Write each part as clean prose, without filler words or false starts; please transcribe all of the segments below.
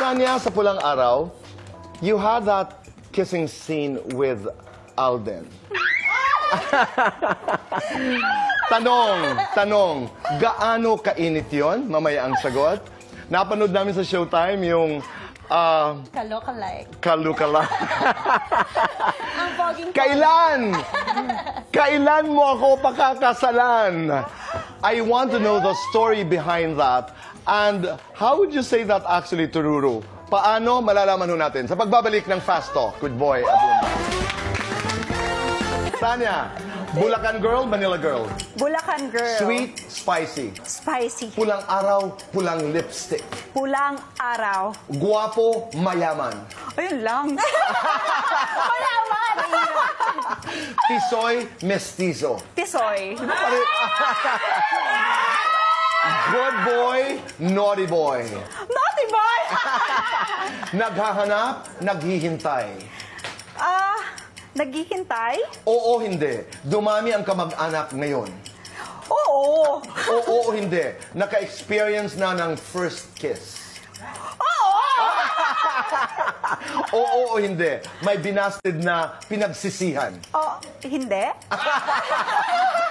Sanya, sa Pulang Araw, you had that kissing scene with Alden. Tanong, gaano kainit yon? Mamaya ang sagot. Napanood namin sa Showtime yung Kalokalike. Ang poging Kailan mo ako pakakasalan? I want to know the story behind that. And how would you say that actually to Ruru? Paano malalaman ho natin sa pagbabalik ng Fast Talk with Boy Abunda? Sanya, Bulacan girl, Manila girl? Bulacan girl. Sweet, spicy. Spicy. Pulang araw, pulang lipstick. Pulang araw. Guwapo, mayaman. Ayun lang. Mayaman! Tisoy, mestizo. Tisoy. Good boy, naughty boy. Naughty boy! Naghahanap, naghihintay. Naghihintay? Oo, hindi. Dumami ang kamag-anak ngayon. Oo. Oo, hindi. Naka-experience na ng first kiss. Oo! Oo, hindi. May binasted na pinagsisihan. Oh, hindi?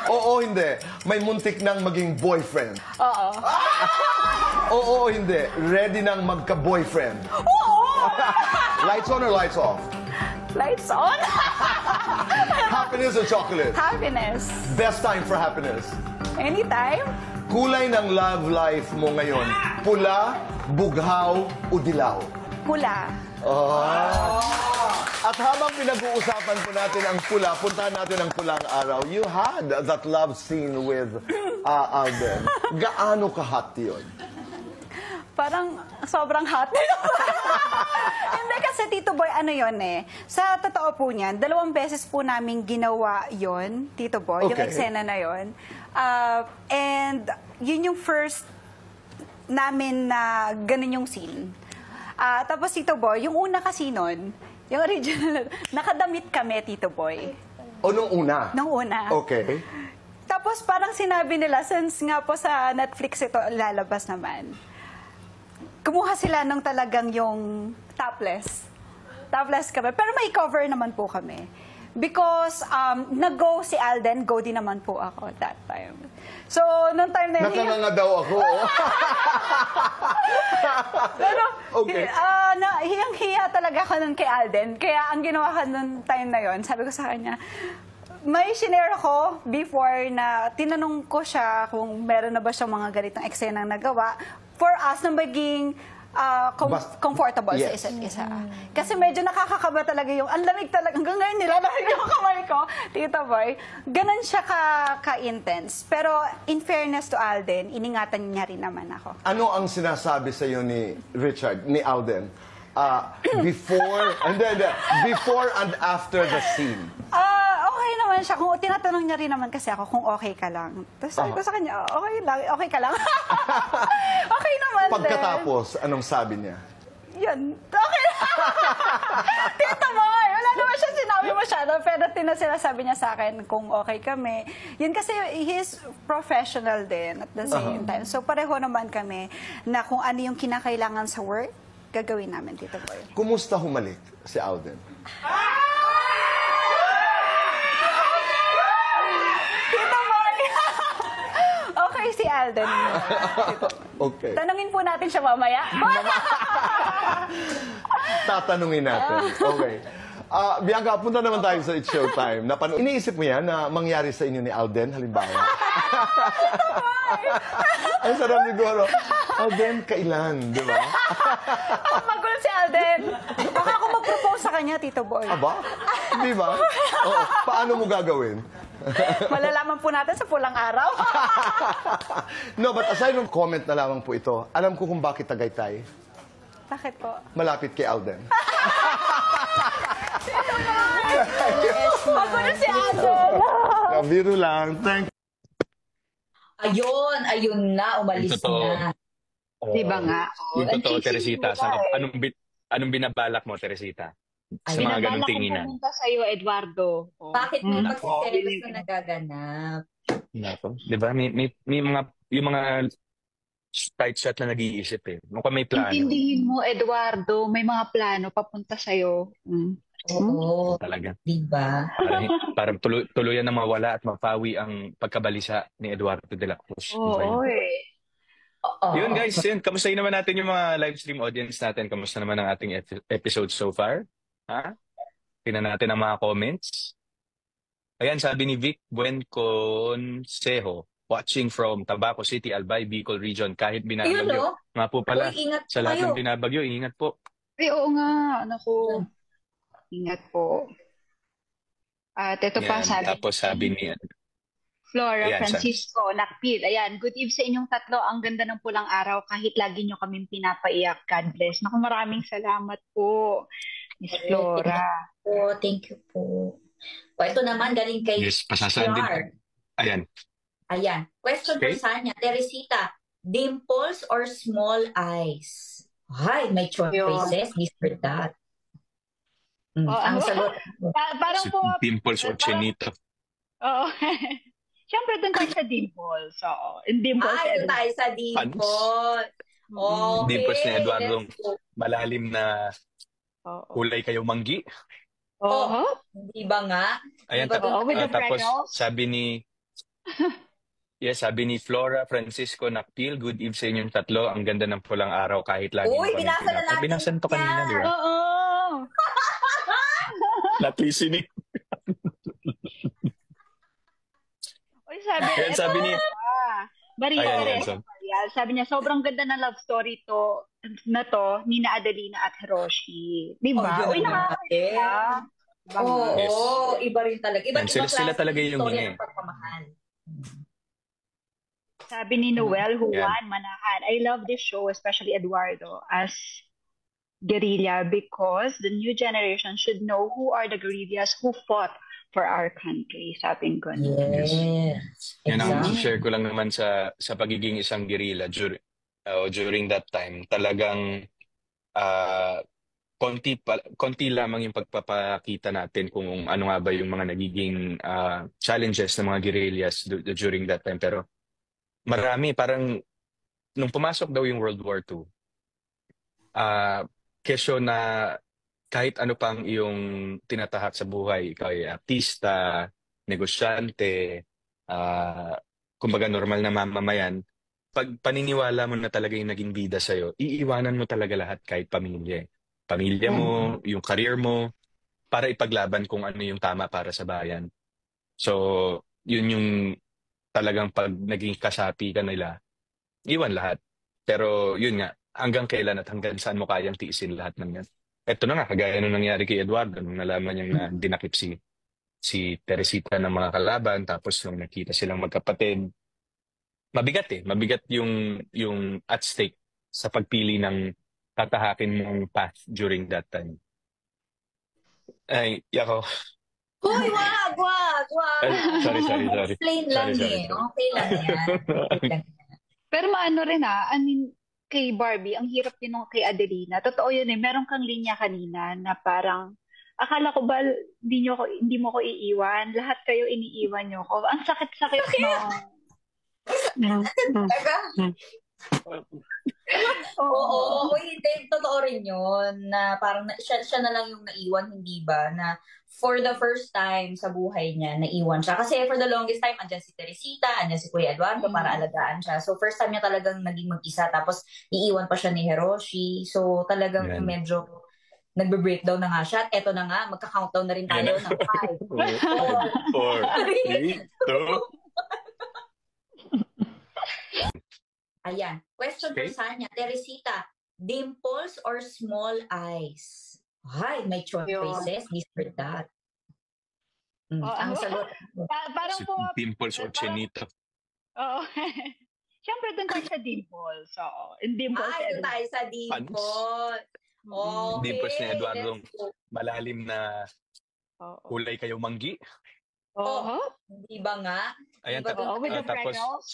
Oo, hindi. May muntik nang maging boyfriend. Oo. Oo, hindi. Ready nang magka-boyfriend. Oo! Lights on or lights off? Lights on? Happiness or chocolate? Happiness. Best time for happiness? Anytime? Kulay ng love life mo ngayon, pula, bughaw, o dilaw? Pula. At habang pinag-uusapan po natin ang pula, puntahan natin ang Pulang Araw. You had that love scene with Alden. Gaano ka-hot yun? Parang sobrang hot. Hindi kasi Tito Boy, ano yon eh. Sa totoo po niyan, 2 beses po namin ginawa yon, Tito Boy, yung Okay. eksena na yon. And yun yung first namin na ganun yung scene. Tapos Tito Boy, yung una kasi nun, yung original, nakadamit kami, Tito Boy. O nung una? Nung una. Okay. Tapos parang sinabi nila, since nga po sa Netflix ito lalabas naman, kumuha sila ng talagang yung topless. Topless kami. Pero may cover naman po kami. Because nag-go si Alden, go din naman po ako that time. So, nung time na yun... Nakanganga daw ako. Pero, Okay. hiyang-hiya talaga ako nun kay Alden. Kaya ang ginawa ko nung time na yon, sabi ko sa kanya, may shinare ako before na tinanong ko siya kung meron na ba siyang mga ganitong eksenang nagawa for us na maging comfortable sa Yes. isa't isa. Kasi medyo nakakakaba talaga yung, ang lamig talaga, hanggang ngayon nilalamig yung kamay ko, Tito Boy. Ganon siya ka-intense. Pero in fairness to Alden, iningatan niya rin naman ako. Ano ang sinasabi sa iyo ni Richard, ni Alden? Before and after the scene? Okay naman siya. Kung tinatanong niya rin naman kasi ako kung okay ka lang. Tapos sabi ko sa kanya, okay ka lang. Okay naman din. Pagkatapos, anong sabi niya? Yun, okay lang. Tito Boy, wala naman siya sinabi masyado. Pero sinasabi niya sa akin kung okay kami. Yun kasi he's professional din at the same time. So pareho naman kami na kung ano yung kinakailangan sa work, gagawin namin, Tito Boy. Kumusta humalik si Alden? Okay si Alden. Okay. Tanungin po natin siya mamaya. Tatanungin natin. Okay. Bianca, punta naman tayo sa It's Showtime. Iniisip mo yan na mangyari sa inyo ni Alden, halimbawa? Ang sarap ni Goro. Alden, kailan, di ba? Magulo si Alden. Baka ako mag-propose sa kanya, Tito Boy. Aba? Di ba? Oo. Paano mo gagawin? Malalaman po natin sa Pulang Araw. No, but aside from comment na lamang po ito, alam ko kung bakit Tagaytay. Bakit po? Malapit kay Alden. Magulo si Alden. Biro lang. Thank Ayun na, umalis na. Di ba nga? Yung Ang totoo, chichi Teresita. mo ba, Anong binabalak mo, Teresita? Sa Ay, mga ganong Binabalak ko tinginan. pumunta sa'yo, Eduardo. Bakit may Nako. pagsiselos na nagaganap? Nako. Di ba? May mga, yung mga tight shot na nag-iisip eh. Mukhang may plano. Intindihin mo, Eduardo, may mga plano papunta sa'yo. Oo, Talaga. diba? Parang tuluyan na mawala at mapawi ang pagkabalisa ni Eduardo de la Cruz. Oo, eh. Oo. Yun guys, yun. Kamustahin naman natin yung mga live stream audience natin. Kamusta naman ang ating episode so far? Ha? Tingnan natin ang mga comments. Ayan, sabi ni Vic Buenconsejo, watching from Tabaco City, Albay, Bicol Region, kahit Ayun, binabagyo. no? Nga po pala, Uy, ingat sa po lahat kayo. ng binabagyo, ingat po. Ay, oo nga. Naku. Ingat po. At ito pa Yan. sabi Tapos sabi ni, Flora Ayan, Francisco Nakpil. Ayan, good eve sa inyong tatlo. Ang ganda ng pulang araw kahit lagi nyo kaming pinapaiyak. God bless. Naku, maraming salamat po, Miss Flora. Oh, thank you po. O, ito naman, galing kay yes, pasasaan din. Char. Ayan. Ayan. Question Okay. for Sanya. Teresita, dimples or small eyes? Ay, may choices. This or that. Ang sagot. Parang Si po, Dimples or Chinito. oo. Siyempre, doon tayo sa dimples. Oo. In dimples. Ay, ito tayo sa dimples. Okay. Dimples ni Eduardo. let's go. Malalim na Oo. kulay kayo manggi. Oo. Di ba nga? Ayan, Di ba Oo, with the tapos freckles. sabi ni Flora Francisco Nakpil, good eve sa inyong tatlo. Ang ganda ng pulang araw kahit lagi Uy, mo kami binasa na natin Binasan to kanina, yan. di ba? Oo. Not listening. Uy, sabi, Ayan, sabi ni... Maria Ayan, Teresa Marial, sabi niya, sobrang ganda ng love story na to, ni na Adelina at Hiroshi. Di ba? Oh, Uy, yun nakakakita. Diba? Oo, Yes. iba rin talaga. Iba't Sila ibang klase talaga ng yung storya yun eh. ng pagmamahal. Sabi ni Noel Yan. Juan Manahan, I love this show, especially Eduardo, as guerrilla because the new generation should know who are the guerrillas who fought for our country. Sabi ko. Yes. Yan ang Exactly. share ko lang naman sa pagiging isang guerrilla during that time. Talagang konti lamang yung pagpapakita natin kung ano nga ba yung mga nagiging challenges ng mga guerrillas during that time. Pero marami, parang nung pumasok daw yung World War II, kesyo na kahit ano pang iyong tinatahak sa buhay, ikaw ay artista, negosyante, kumbaga normal na mamamayan, pag paniniwala mo na talaga yung naging bida sa'yo, iiwanan mo talaga lahat kahit pamilya. Pamilya mo, yung career mo, para ipaglaban kung ano yung tama para sa bayan. So, yun yung talagang pag naging kasapi ka nila, iwan lahat. Pero yun nga, hanggang kailan at hanggang saan mo kayang tiisin lahat ng yan. Ito na nga, kagaya nung nangyari kay Eduardo, nung nalaman niyang na dinakip si Teresita ng mga kalaban, tapos nung nakita silang magkapatid, mabigat eh. Mabigat yung at stake sa pagpili ng tatahakin mong path during that time. Ay, yako. Hoy, wag. Ay, sorry. Explain lang Sorry. Okay lang yan. Okay lang. Pero maano rin I mean, kay Barbie, ang hirap din nung kay Adelina. Totoo yun eh. Meron kang linya kanina na parang, akala ko ba hindi mo ko iiwan? Lahat kayo iniiwan niyo ko. Ang sakit-sakit no. Talaga? Oo, hindi. Totoo rin yun. Na parang siya na lang yung naiwan, hindi ba? Na for the first time sa buhay niya, naiwan siya. Kasi for the longest time, andyan si Teresita, andyan si Kuya Eduardo para alagaan siya. So first time niya talagang naging mag-isa. Tapos iiwan pa siya ni Hiroshi. So talagang Yan. medyo nagbe-breakdown na nga siya. At eto na nga, magka-countdown na rin tayo ng 5, 4, 3, 2. Ayan. Question for Okay. Sanya. Teresita, dimples or small eyes? Ay, may choices. This or that. Ang sagot. Parang Si po, Dimples or Chinito. oo. Siyempre doon tayo sa dimples. Oo. In dimples. Ay, ito tayo sa dimples. Okay. Dimples ni Eduardo. let's go. Malalim na Oo. kulay kayo manggi. Oo. Di ba nga? Ayan, Di ba with the tapos freckles.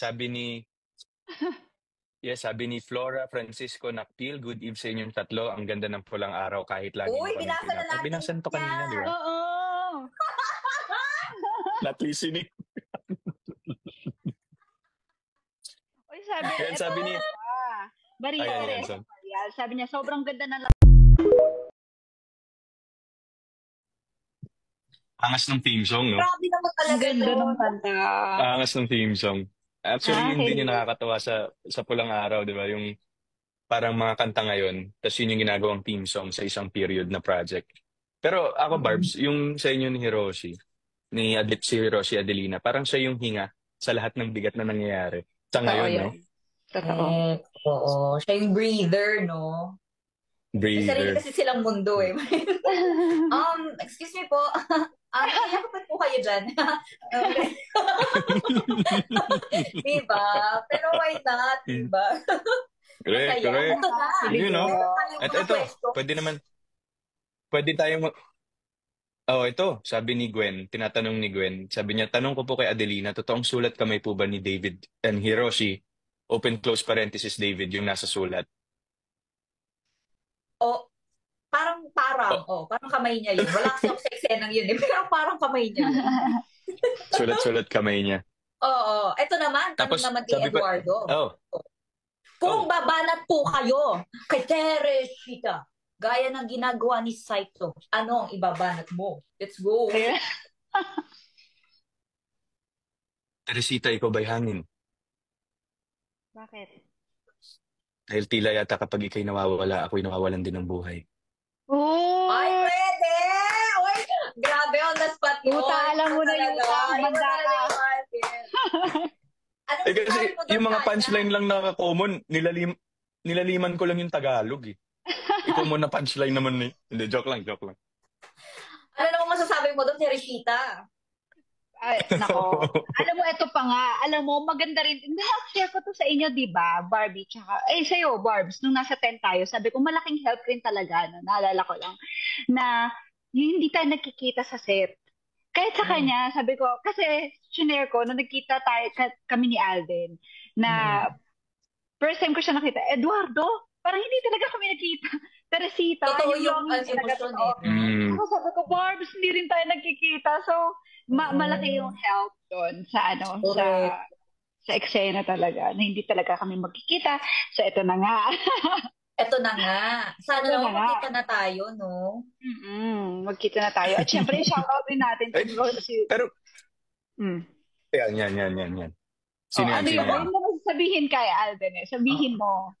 sabi ni Flora Francisco Nakpil, good eve sa inyong tatlo. Ang ganda ng pulang araw kahit lagi Uy, mo kami binasa na natin Binasan to kanina, yan. di ba? Oo. Not listening. Uy, sabi, Ayan, sabi ni... Maria Ayan, Teresa son. Marial. Sabi niya, sobrang ganda ng Angas ng theme song, no? Grabe naman ang talaga ganda ng nun. kanta. Angas ng theme song. Actually, yun din yung Okay. nakakatawa sa Pulang Araw, di ba? Yung parang mga kanta ngayon, tapos yun yung ginagawang theme song sa isang period na project. Pero ako, Mm. Barbs, yung sa inyo ni Hiroshi, si Hiroshi Adelina, parang siya yung hinga sa lahat ng bigat na nangyayari. Sa Totoo ngayon, no? yun. Totoo. Oo. Siya yung breather, no? May sarili Breather. kasi silang mundo eh. Excuse me po. Naiyakupan po kayo dyan. Okay. Diba? Pero why not? Diba? Correct, Masaya. correct. Ito na. You know, Meron tayong mga ito, questions. pwede naman, pwede tayong, oh, ito, sabi ni Gwen, tinatanong ni Gwen, sabi niya, tanong ko po kay Adelina, totoong sulat kamay po ba ni David and Hiroshi? Open close parenthesis David, yung nasa sulat. O, parang kamay niya yun. Wala kasi ako sa eksenang yun eh. Pero parang kamay niya yun. Sulat-sulat kamay niya. Oo. Ito naman, tanong Tapos, naman kay sabi pa, Eduardo. oh, Kung babanat po kayo kay Teresita, gaya ng ginagawa ni Saito, ano ang ibabanat mo? Let's go. Ayun. Teresita, ikaw ba'y hangin? Bakit? Dahil tila yata kapag ikay nawawala, ako'y nawawalan din ng buhay. Ay, Oh! pwede! Oy, grabe on the spot yun. Yuta, alam mo na, Talaga. Yuta. Iba Banda talaga ka. yung arte. Anong Eh kasi sinabi mo doon, yung mga Tanya? punchline lang na common, nilaliman ko lang yung Tagalog eh. Ikaw mo na punchline naman eh. Hindi, joke lang, joke lang. Ano naman masasabi mo doon, Teresita? Ay, nako. Alam mo, ito pa nga. Alam mo, maganda rin. Hindi, share ko to sa inyo, di ba? Barbie, tsaka, sa'yo, Barbs, nung nasa tent tayo, sabi ko, malaking help rin talaga, no? Naalala ko lang, na yung hindi tayo nagkikita sa set. Kahit sa kanya, sabi ko, kasi, shinare ko, nung nagkita tayo, kami ni Alden, na first time ko siya nakita, Eduardo, parang hindi talaga kami nakita. Teresita, Totoo yun yung lang talaga emosyon totoo. eh. Mm. Ako sabi ko, Barbs, hindi rin tayo nagkikita. So, malaki yung help doon sa Correct. sa eksena talaga, na hindi talaga kami magkikita. So, ito na nga. Eto na nga. Sana Ito na naman nga. makita na tayo, no? Magkita na tayo. At syempre, shoutout din natin Eh, si... pero, Mm. yan. Sino yan, Ano sino yun? yan? Huwag mo sabihin kay Alden eh. Sabihin mo.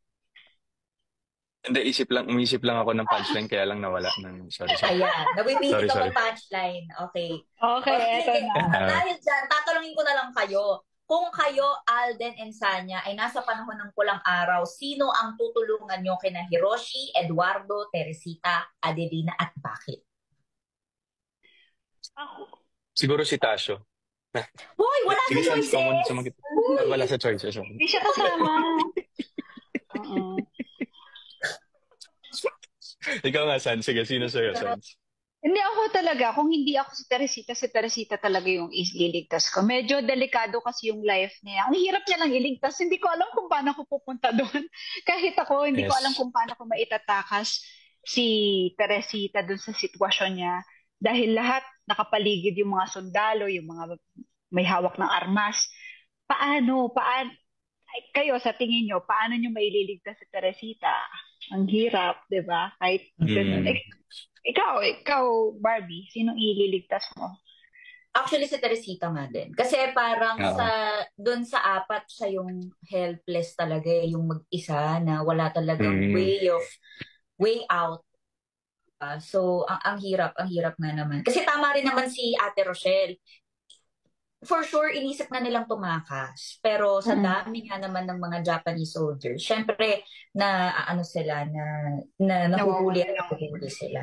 Hindi, umisip lang ako ng punchline, kaya lang nawala. Sorry. Ayan. Nabibitin Sorry. ako punchline. Okay. Okay, eto sige. na. Dahil dyan, tatanungin ko na lang kayo. Kung kayo, Alden and Sanya, ay nasa panahon ng pulang araw, sino ang tutulungan nyo kina Hiroshi, Eduardo, Teresita, Adelina, at bakit? Ako. Siguro si Tasho. Hoy, wala sa Sige, Sans, choices! sumagot. Wala sa choices. Hindi siya kasama. Oo. Ikaw nga, Sans. Sige, sino sa'yo, Sans? Hindi ako talaga. Kung hindi ako si Teresita talaga yung ililigtas ko. Medyo delikado kasi yung life niya. Ang hirap niya lang iligtas. Hindi ko alam kung paano ako pupunta doon. Kahit ako, hindi ko Yes. alam kung paano ko maitatakas si Teresita doon sa sitwasyon niya. Dahil lahat nakapaligid yung mga sundalo, yung mga may hawak ng armas. Paano? Ay, kayo, sa tingin nyo, paano nyo maililigtas si Teresita? Ang hirap, di ba? Kahit ganun. Mm. Ikaw, Barbie, sinong ililigtas mo? Actually, si Teresita nga din. Kasi parang Oo. doon sa apat, siya yung helpless talaga, yung mag-isa na wala talagang way out. So, ang hirap nga naman. Kasi tama rin naman si Ate Rochelle. For sure, inisip na nilang tumakas. Pero sa dami nga naman ng mga Japanese soldiers, syempre, sila, nahuhuli sila.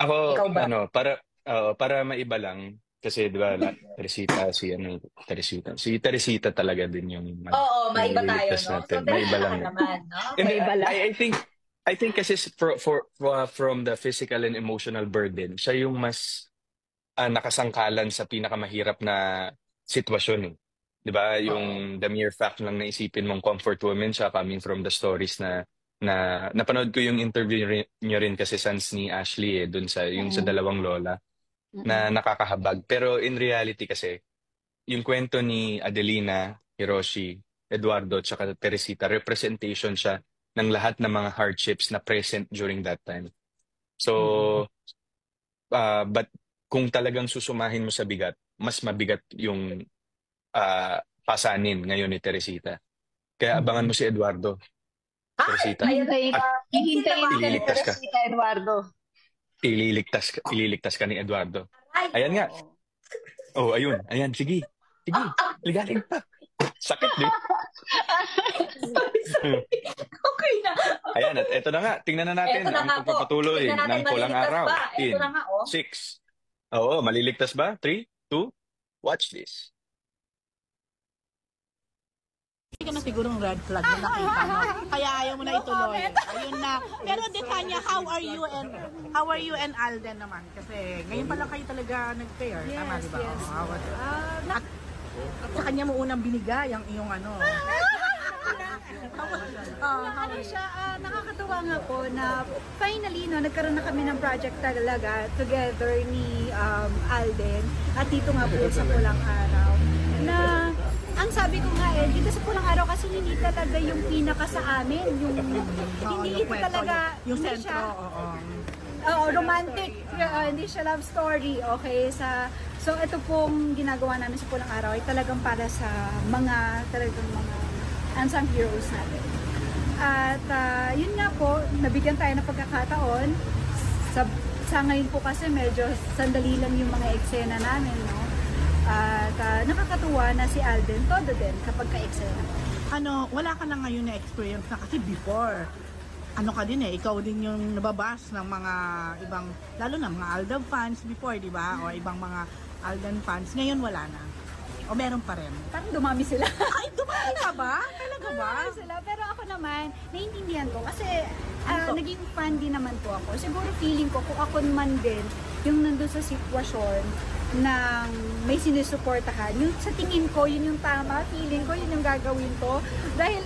Ako, Ikaw ba? para maiba lang, kasi di ba, si Teresita talaga din yung Oo, maiba tayo, nililigtas no? natin. So, Maiba lang. Teresita naman, no? Hindi, Maiba lang. I think kasi from the physical and emotional burden, siya yung mas nakasangkalan sa pinakamahirap na sitwasyon eh. 'Di ba? Yung the mere fact lang na isipin mong comfort woman siya coming from the stories na napanood ko yung interview niyo rin kasi sans ni Ashley dun sa yung sa dalawang lola na nakakahabag. Pero in reality kasi yung kwento ni Adelina, Hiroshi, Eduardo at saka Teresita, representation siya ng lahat ng mga hardships na present during that time. So, but kung talagang susumahin mo sa bigat, mas mabigat yung pasanin ngayon ni Teresita. Kaya abangan mo si Eduardo, Teresita. Hihintayin, hihintayin ka ni Ililigtas ka. Teresita, Eduardo. Ililigtas ka ni Eduardo. Ay, Ayan nga. Oh, ayun. Ayan, sige. Sige, ligalig pa. Sakit, di? okay na. Ayan, at eto na nga. Tingnan na natin Eto na ang nga po. pagpapatuloy Tingnan natin, ng pulang maliligtas araw. ba? Eto na nga, oh. 6. Oo, maliligtas ba? 3, 2, watch this. Hindi ka na sigurong red flag na nakita mo. Kaya ayaw mo na ituloy. Ayun na. Pero Tanya, how are you and Alden naman? Kasi ngayon pa lang kayo talaga nag-pair. Tama, di ba? yes. At sa kanya mo unang binigay ang iyong ano. Ano siya, nakakatuwa nga po na finally, no, nagkaroon na kami ng project talaga together ni Alden at dito nga po sa Pulang Araw. Na, ang sabi ko nga dito sa Pulang Araw kasi hindi talaga yung pinaka sa amin, hindi ito talaga, Yung hindi sentro, siya, oo. romantic, hindi siya love story, okay, so ito pong ginagawa namin sa Pulang Araw ay talagang para sa talagang mga unsung heroes natin. At yun nga po, nabigyan tayo ng pagkakataon. Sa ngayon po kasi medyo sandali lang yung mga eksena namin, no? At nakakatuwa na si Alden, todo din kapag ka-eksena. Ano, wala ka na ngayon na experience na kasi before. Ano ka din ikaw din yung nababas ng mga ibang, lalo na mga Alden fans before, di ba? O ibang mga Alden fans. Ngayon wala na. O meron pa rin. Parang dumami sila. Ay, dumami ka ba? Talaga ba? Dumami sila. Pero ako naman, naiintindihan ko kasi naging fan din naman po ako. Siguro feeling ko kung ako naman din yung nandun sa sitwasyon ng may sinusuportahan. Yung sa tingin ko, yun yung tama. Feeling ko, yun yung gagawin ko. Dahil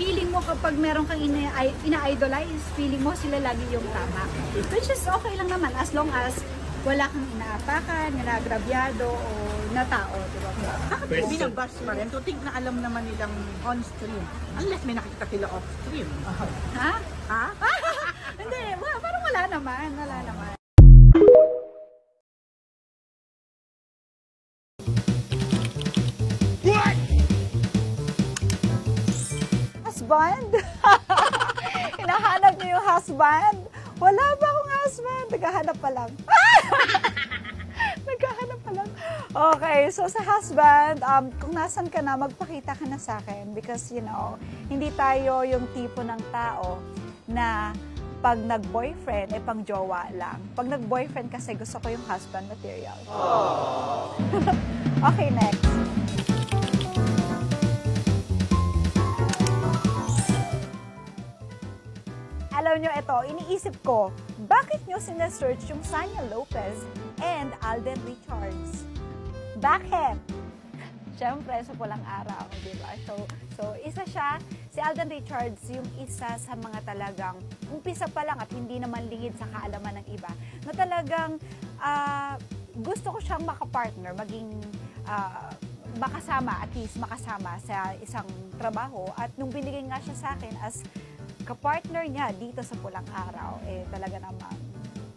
feeling mo kapag meron kang ina-idolize, feeling mo sila lagi yung tama. Which is okay lang naman as long as wala kang inaapakan, inagrabyado o na tao, di ba? Bakit binabas pa rin? Tutig na alam naman nilang on-stream. Unless may nakikita sila off-stream. Ha? Ha? Hindi, parang wala naman, Husband? Hinahanap niyo yung husband? Wala ba akong husband? Naghahanap pa lang. Naghahanap pa lang. Okay, so sa husband, kung nasan ka na, magpakita ka na sa akin. Because, you know, hindi tayo yung tipo ng tao na pag nag-boyfriend, pang jowa lang. Pag nag-boyfriend kasi, gusto ko yung husband material. Okay, next. Alam nyo, ito, iniisip ko, bakit nyo sinesearch yung Sanya Lopez and Alden Richards? Bakit? Siyempre, sa Pulang Araw, di ba? So, isa siya, si Alden Richards, yung isa sa mga talagang, umpisa pa lang at hindi naman lingid sa kaalaman ng iba, na talagang gusto ko siyang makapartner, maging makasama, at least makasama sa isang trabaho. At nung binigay nga siya sa akin as kapartner niya dito sa Pulang Araw, talaga naman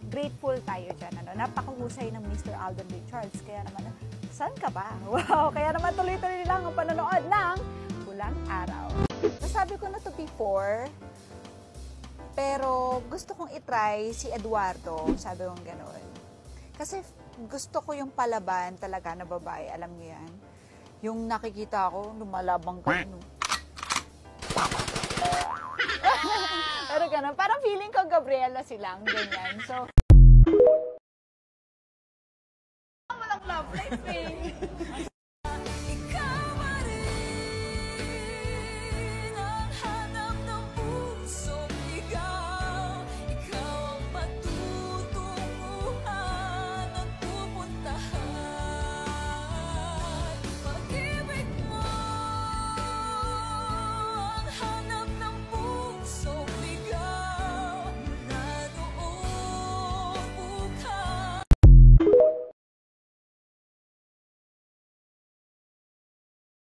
grateful tayo dyan. Napakahusay ng Mr. Alden Richards. Kaya naman, saan ka ba? Wow! Kaya naman tuloy-tuloy lang ang panonood ng Pulang Araw. Nasabi ko na to before, pero gusto kong itry si Eduardo. Sabi kong gano'n. Kasi gusto ko yung palaban talaga na babae. Alam niyo yan? Yung nakikita ko, lumalabang ka. Pero ganun, parang feeling ko Gabriela silang, ganyan. So, walang love life eh.